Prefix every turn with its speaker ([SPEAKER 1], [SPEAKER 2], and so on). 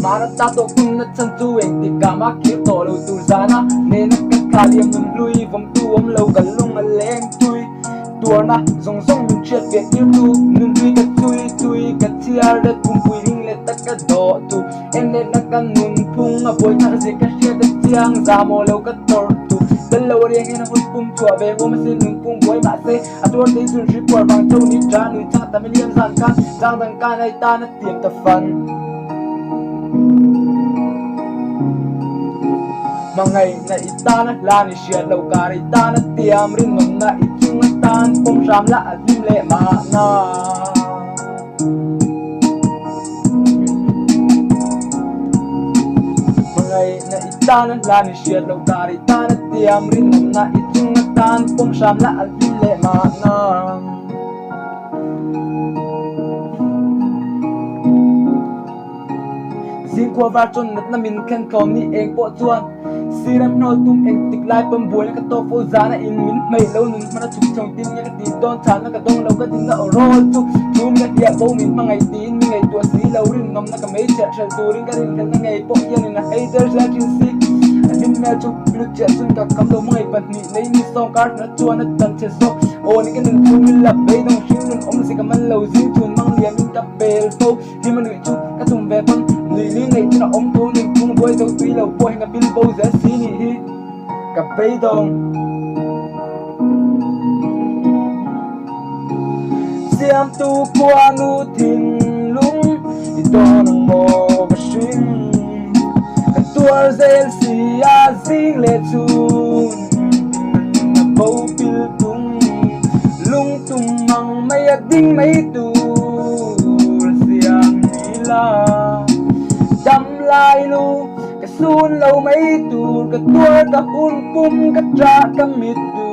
[SPEAKER 1] Mana tato kum na chan tu eng ti kama ki to lo tu zana ne na ka khaliam mun lui vom tu om lo ka lung a leng tui tua na zong zong min chet ve yêu tu nun lui ka tui ka tiar da kum pui ring le ta ka do tu en ne na ka nun phung a boy thar je ka sia da tiang za mo lo ka tor tu del lo riang en hun pum tua ve ho ma sin nun pum boy ma se a tua dei sun shi por bang chau ni tra nu cha ta million zan kan jang dang kan ai ta na tiam ta fan Mangai na itana la ni shia lo ka itana tiam rin ngom na ichung tan pom ram la adim le ma na Mangai na itana la ni shia lo ka itana tiam rin ngom na ichung tan pom ram la adim le ma na Xin qua va chon nat na min khen khom ni eng po chuan Siram no tum eng tik lai pam boy na ka to fo zana in min mai lo nun mana chuk chong tin ya ka ti don chan na ka dong lo ka tin na ro chu tum na dia bo min ma ngai tin mi ngai tua si lo rin nom na ka mai cha cha tu rin ka rin kan na ngai po yan na hey there ja tin si din na chu lu cha sun ka kam lo ngai pan ni nei ni song card na chuan na tan che so o ni ka nun chu mi la be dong shin nun om si ka man lo zin chun mang liam min ka bel fo ni man ni chu ka tum ve pang ni li ngai chuna om tu ni kung boy zo tui lo boy nga bil bo za si ni hi ka pe dong siam tu kwa nu thing lung i don mo ba shin ka tuar zel si a zing le chun na bo bil tung lung tung mang mai a ding mai tu siam ni la chăm lai lu cái sun lâu mấy tu cái tua cái hun pum cái tra cái mít tu